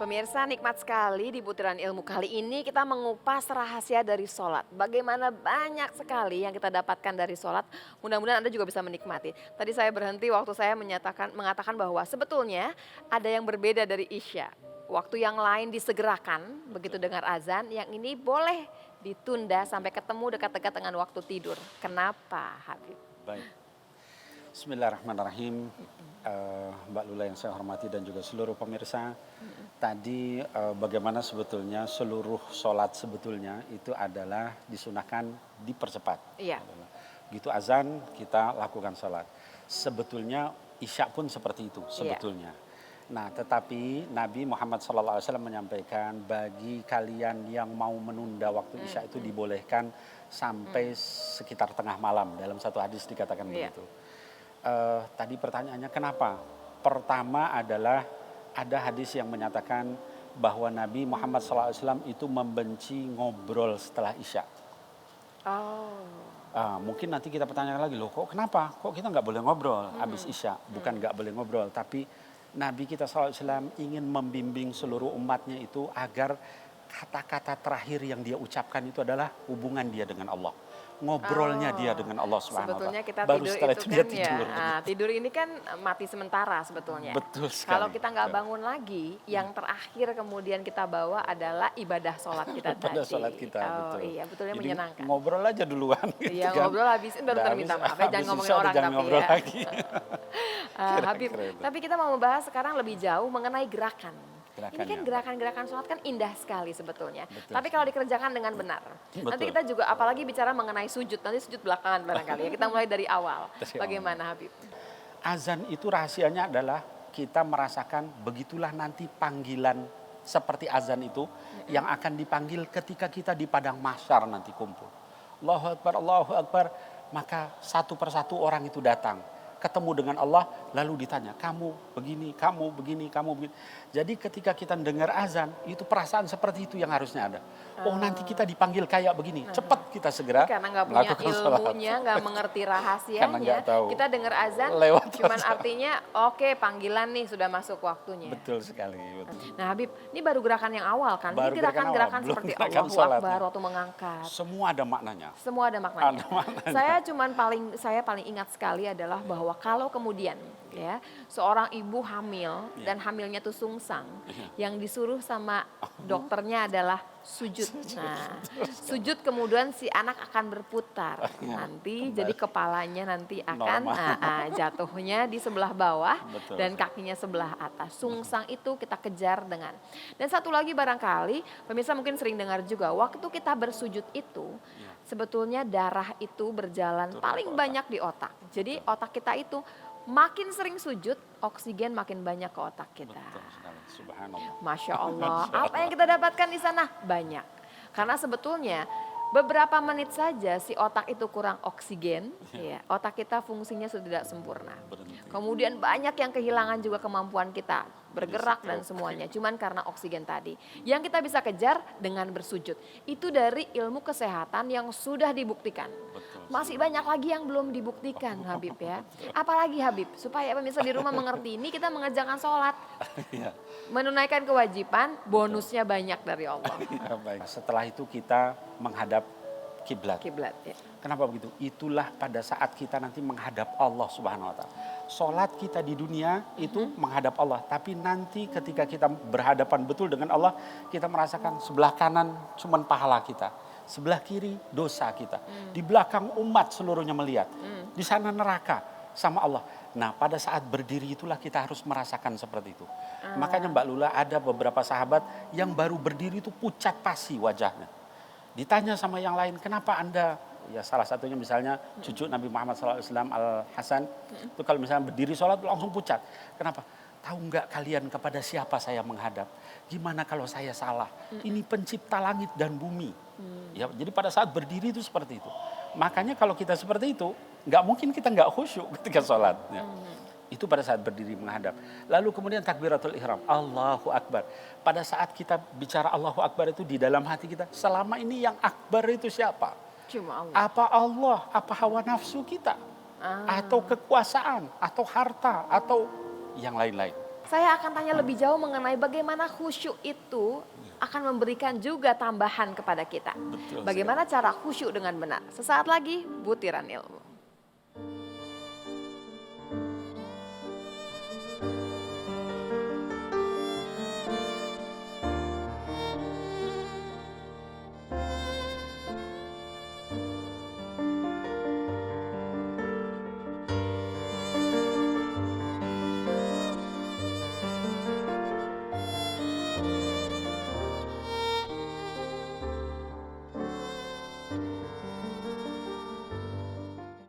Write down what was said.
Pemirsa, nikmat sekali di butiran ilmu kali ini kita mengupas rahasia dari sholat. Bagaimana banyak sekali yang kita dapatkan dari sholat, mudah-mudahan Anda juga bisa menikmati. Tadi saya berhenti waktu saya mengatakan bahwa sebetulnya ada yang berbeda dari Isya. Waktu yang lain disegerakan, begitu dengar azan, yang ini boleh ditunda sampai ketemu dekat-dekat dengan waktu tidur. Kenapa, Habib? Baik, Bismillahirrahmanirrahim. Mbak Lula yang saya hormati dan juga seluruh pemirsa. Tadi bagaimana sebetulnya seluruh sholat sebetulnya itu adalah disunahkan dipercepat. Iya. Gitu azan kita lakukan sholat. Sebetulnya Isya pun seperti itu sebetulnya. Nah, tetapi Nabi Muhammad SAW menyampaikan bagi kalian yang mau menunda waktu Isya itu dibolehkan sampai sekitar tengah malam. Dalam satu hadis dikatakan begitu. Tadi pertanyaannya kenapa? Pertama adalah ada hadis yang menyatakan bahwa Nabi Muhammad SAW itu membenci ngobrol setelah Isya. Mungkin nanti kita pertanyakan lagi, loh kok kenapa? Kok kita nggak boleh ngobrol habis Isya? Bukan nggak boleh ngobrol, tapi Nabi kita SAW ingin membimbing seluruh umatnya itu agar kata-kata terakhir yang dia ucapkan itu adalah hubungan dia dengan Allah. Ngobrolnya dia dengan Allah Subhanahu wa taala. Sebetulnya kita Baru tidur setelah itu itu kan dia tidur. tidur ini kan mati sementara sebetulnya. Betul sekali. Kalau kita nggak bangun lagi, yang terakhir kemudian kita bawa adalah ibadah sholat kita tadi. Pada sholat kita, betul. Iya, betulnya Jadi menyenangkan. ngobrol aja duluan. Gitu Iya, kan. ngobrol habisin baru Udah minta maaf ya, habis jangan ngomongin Isya, orang jangan tapi ngobrol ya. lagi. Habib, Kira-kira itu. tapi kita mau membahas sekarang lebih jauh mengenai gerakan. Ini kan Gerakannya. gerakan-gerakan sholat kan indah sekali sebetulnya. Betul Tapi kalau dikerjakan dengan benar. Betul. Nanti kita juga apalagi bicara mengenai sujud. Nanti sujud belakangan barangkali ya. Kita mulai dari awal. Dari awal. Bagaimana Habib? Azan itu rahasianya adalah kita merasakan begitulah nanti panggilan seperti azan itu yang akan dipanggil ketika kita di padang mahsyar nanti kumpul. Allahu Akbar, Allahu Akbar. Maka satu persatu orang itu datang. Ketemu dengan Allah lalu ditanya, kamu begini, kamu begini, kamu begini. Jadi ketika kita dengar azan, itu perasaan seperti itu yang harusnya ada. Oh nanti kita dipanggil kayak begini, cepat kita segera Karena nggak punya melakukan sholat. ilmunya, nggak mengerti Karena rahasianya. nggak tahu. Kita dengar azan, Lewat cuman azan. artinya oke panggilan nih sudah masuk waktunya. Betul sekali. Betul. Nah Habib, ini baru gerakan yang awal kan? Baru Ini gerakan gerakan-gerakan awal, belum seperti gerakan Allahu sholatnya. Akbar waktu mengangkat. Semua ada maknanya. Semua ada maknanya. Ada maknanya. Saya paling ingat sekali adalah bahwa kalau kemudian ya seorang ibu hamil dan hamilnya tuh sungsang, yang disuruh sama dokternya adalah sujud. Nah, sujud kemudian si anak akan berputar. Nanti kembali. jadi kepalanya nanti akan Normal. jatuhnya di sebelah bawah Betul. dan kakinya sebelah atas. Sungsang itu kita kejar dengan. Dan satu lagi barangkali pemirsa mungkin sering dengar juga waktu kita bersujud itu sebetulnya darah itu berjalan Turun paling ke otak. banyak di otak. Jadi otak kita itu makin sering sujud, oksigen makin banyak ke otak kita. Betul sekali. Subhanallah. Masya Allah. Apa yang kita dapatkan di sana? Banyak. Karena sebetulnya beberapa menit saja si otak itu kurang oksigen, ya, otak kita fungsinya sudah tidak sempurna. Berhenti. Kemudian banyak yang kehilangan juga kemampuan kita bergerak Jadi dan stroke. semuanya. Cuman karena oksigen tadi. Yang kita bisa kejar dengan bersujud. Itu dari ilmu kesehatan yang sudah dibuktikan. Betul. Masih banyak lagi yang belum dibuktikan Habib ya. Apalagi Habib, supaya pemirsa di rumah mengerti ini kita mengerjakan sholat. Iya. Menunaikan kewajiban, bonusnya banyak dari Allah. Ya, baik. Setelah itu kita menghadap kiblat. Kiblat ya. Kenapa begitu? Itulah pada saat kita nanti menghadap Allah Subhanahu wa taala. Salat kita di dunia itu menghadap Allah, tapi nanti ketika kita berhadapan betul dengan Allah, kita merasakan sebelah kanan cuman pahala kita, sebelah kiri dosa kita. Di belakang umat seluruhnya melihat. Di sana neraka sama Allah. Nah, pada saat berdiri itulah kita harus merasakan seperti itu. Makanya Mbak Lula ada beberapa sahabat yang baru berdiri itu pucat pasi wajahnya. Ditanya sama yang lain, kenapa Anda, ya salah satunya misalnya cucu Nabi Muhammad SAW Al-Hasan, itu kalau misalnya berdiri sholat langsung pucat. Kenapa? Tahu nggak kalian kepada siapa saya menghadap? Gimana kalau saya salah? Ini pencipta langit dan bumi. Ya, jadi pada saat berdiri itu seperti itu. Makanya kalau kita seperti itu, nggak mungkin kita nggak khusyuk ketika sholat. Ya. Itu pada saat berdiri menghadap. Lalu kemudian takbiratul ihram, Allahu Akbar. Pada saat kita bicara Allahu Akbar itu di dalam hati kita, selama ini yang akbar itu siapa? Cuma Allah. Apa Allah, apa hawa nafsu kita? Atau kekuasaan, atau harta, atau yang lain-lain. Saya akan tanya lebih jauh mengenai bagaimana khusyuk itu akan memberikan juga tambahan kepada kita. Betul Bagaimana cara khusyuk dengan benar. Sesaat lagi, Butiran Ilmu.